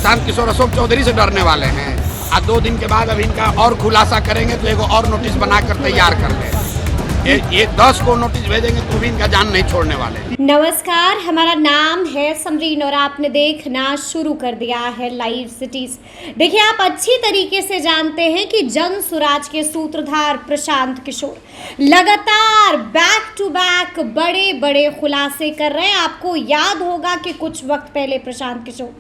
प्रशांत किशोर अशोक चौधरी से डरने वाले हैं। आज 2 दिन के बाद अब इनका और खुलासा करेंगे तो एगो और नोटिस बनाकर तैयार कर ले। ये 10 को नोटिस भेजेंगे तो भी इनका जान नहीं छोड़ने वाले। नमस्कार, हमारा नाम है समरीन और आपने देखना शुरू कर दिया है लाइव सिटीज। देखिए, आप अच्छी तरीके से जानते हैं कि जन सुराज के सूत्रधार प्रशांत किशोर लगातार बैक टू बैक बड़े बड़े खुलासे कर रहे हैं। आपको याद होगा कि कुछ वक्त पहले प्रशांत किशोर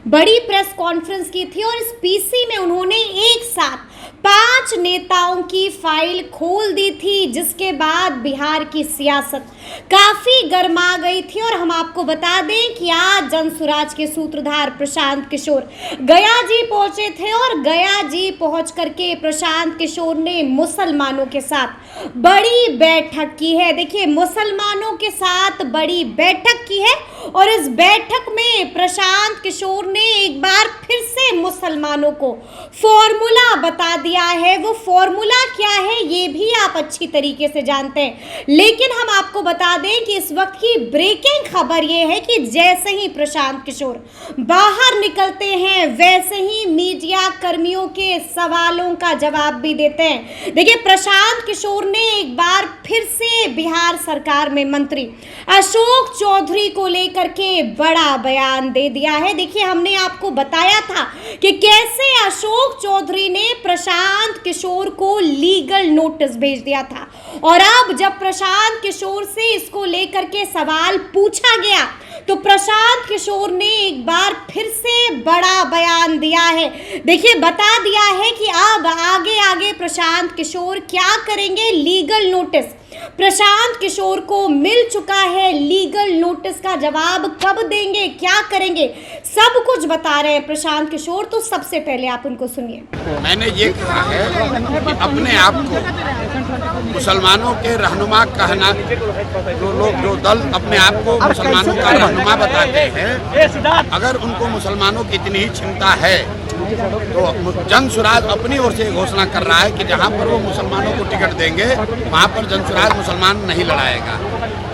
बड़ी प्रेस कॉन्फ्रेंस की थी और इस पीसी में उन्होंने एक साथ 5 नेताओं की फाइल खोल दी थी, जिसके बाद बिहार की सियासत काफी गर्मा गई थी। और हम आपको बता दें कि आज जनसुराज के सूत्रधार प्रशांत किशोर गया जी पहुंचे थे और गया जी पहुंच करके प्रशांत किशोर ने मुसलमानों के साथ बड़ी बैठक की है। देखिए, मुसलमानों के साथ बड़ी बैठक की है और इस बैठक में प्रशांत किशोर ने एक बार फिर से मुसलमानों को फॉर्मूला बता दिया है। वो फॉर्मूला क्या है ये भी आप अच्छी तरीके से जानते हैं, लेकिन हम आपको बता दें कि इस वक्त की ब्रेकिंग खबर ये है कि जैसे ही प्रशांत किशोर बाहर निकलते हैं वैसे ही मीडिया कर्मियों के सवालों का जवाब भी देते हैं। देखिए, प्रशांत किशोर ने एक बार फिर से बिहार सरकार में मंत्री अशोक चौधरी को लेकर के बड़ा बयान दे दिया है। देखिए, हमने आपको बताया था कि कैसे अशोक चौधरी ने प्रशांत किशोर को लीगल नोटिस भेज दिया था और अब जब प्रशांत किशोर से इसको लेकर के सवाल पूछा गया तो प्रशांत किशोर ने एक बार फिर से बड़ा बयान दिया है। देखिए, बता दिया है कि अब आगे आगे प्रशांत किशोर क्या करेंगे। लीगल नोटिस प्रशांत किशोर को मिल चुका है, लीगल नोटिस का जवाब कब देंगे, क्या करेंगे, सब कुछ बता रहे हैं प्रशांत किशोर। तो सबसे पहले आप उनको सुनिए। मैंने ये कहा है कि अपने आप को मुसलमानों के रहनुमा कहना, जो दल अपने आप को मुसलमानों का रहनुमा बताते हैं, अगर उनको मुसलमानों की इतनी ही चिंता है तो जनसुराज अपनी ओर से घोषणा कर रहा है कि जहां पर वो मुसलमानों को टिकट देंगे वहां पर जनसुराज मुसलमान नहीं लड़ाएगा।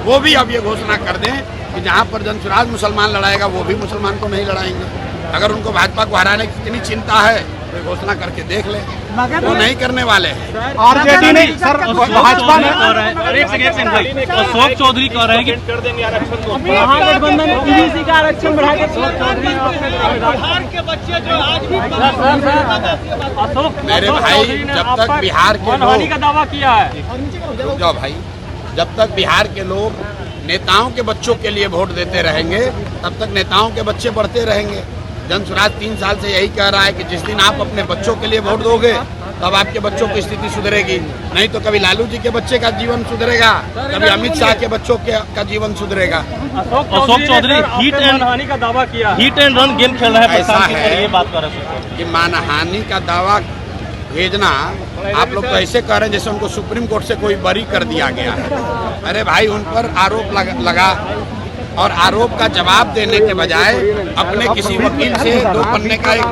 वो भी अब ये घोषणा कर दें कि जहां पर जनसुराज मुसलमान लड़ाएगा वो भी मुसलमान को नहीं लड़ाएंगे। अगर उनको भाजपा को हराने की इतनी चिंता है तो घोषणा करके देख ले, वो नहीं करने वाले हैं। आरजेडी नहीं सर, भाजपा ने अशोक चौधरी कह रहे हैं कि कर देंगे आरक्षण को, महागठबंधन ओबीसी का आरक्षण बढ़ा के बिहार के बच्चे जो आज भी अशोक मेरे भाई, जब तक बिहार के लोग का दावा किया है, जाओ भाई, जब तक बिहार के लोग नेताओं के बच्चों के लिए वोट देते रहेंगे तब तक नेताओं के बच्चे बढ़ते रहेंगे। जनसुराज 3 साल से यही कह रहा है कि जिस दिन आप अपने बच्चों के लिए वोट दोगे तब आपके बच्चों की स्थिति सुधरेगी, नहीं तो कभी लालू जी के बच्चे का जीवन सुधरेगा, कभी अमित शाह के बच्चों का जीवन सुधरेगा। अशोक चौधरी हिट एंड हानि का दावा किया, हिट एंड रन गेम खेल रहा है। ऐसा है, ये बात कर रहे हैं कि मानहानि का दावा भेजना, आप लोग तो ऐसे कह रहे हैं जैसे उनको सुप्रीम कोर्ट से कोई बरी कर दिया गया है। अरे भाई, उन पर आरोप लगा और आरोप का जवाब देने के बजाय अपने किसी वकील से 2 पन्ने का एक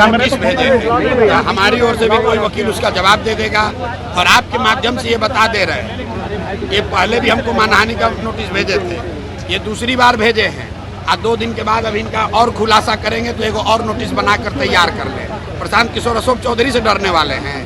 नोटिस भेजे हैं। हमारी ओर से भी कोई वकील उसका जवाब दे देगा और आपके माध्यम से ये बता दे रहे हैं। ये पहले भी हमको मानहानि का नोटिस भेजे थे, ये दूसरी बार भेजे हैं। आज 2 दिन के बाद अब इनका और खुलासा करेंगे तो एगो और नोटिस बनाकर तैयार कर ले। प्रशांत किशोर अशोक चौधरी से डरने वाले हैं।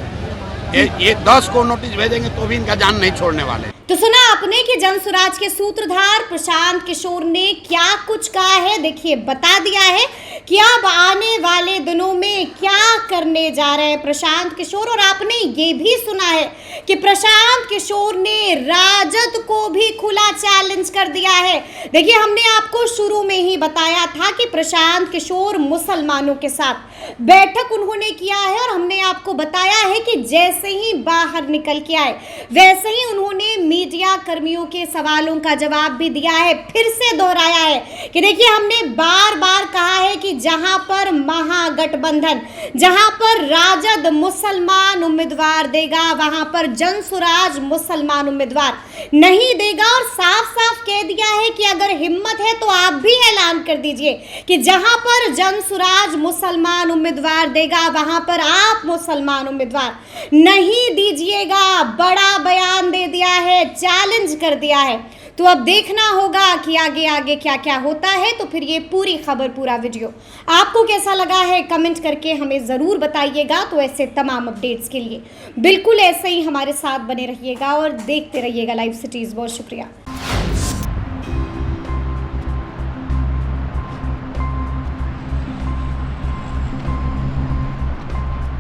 ये 10 को नोटिस भेजेंगे तो भी इनका जान नहीं छोड़ने वाले। तो सुना आपने कि जनसुराज के सूत्रधार प्रशांत किशोर ने क्या कुछ कहा है। देखिए, बता दिया है कि अब आने वाले दिनों में क्या करने जा रहे हैं प्रशांत किशोर। और आपने ये भी सुना है कि प्रशांत किशोर ने राजद को भी खुला चैलेंज कर दिया है। देखिए, हमने आपको शुरू में ही बताया था कि प्रशांत किशोर मुसलमानों के साथ बैठक उन्होंने किया है और हमने आपको बताया है कि जैसे ही बाहर निकल के आए वैसे ही उन्होंने मीडिया कर्मियों के सवालों का जवाब भी दिया है। फिर से दोहराया है कि देखिए, हमने बार बार कहा है कि जहां पर महागठबंधन, जहां पर राजद मुसलमान उम्मीदवार देगा वहां पर जनसुराज मुसलमान उम्मीदवार नहीं देगा। और साफ साफ कह दिया है कि अगर हिम्मत है तो आप भी ऐलान कर दीजिए कि जहां पर जनसुराज मुसलमान उम्मीदवार देगा वहां पर आप मुसलमान उम्मीदवार नहीं दीजिएगा। बड़ा बयान दे दिया है, चैलेंज कर दिया है। तो अब देखना होगा कि आगे आगे क्या क्या होता है। तो फिर ये पूरी खबर, पूरा वीडियो आपको कैसा लगा है कमेंट करके हमें ज़रूर बताइएगा। तो ऐसे तमाम अपडेट्स के लिए बिल्कुल ऐसे ही हमारे साथ बने रहिएगा और देखते रहिएगा लाइव सिटीज़। बहुत शुक्रिया।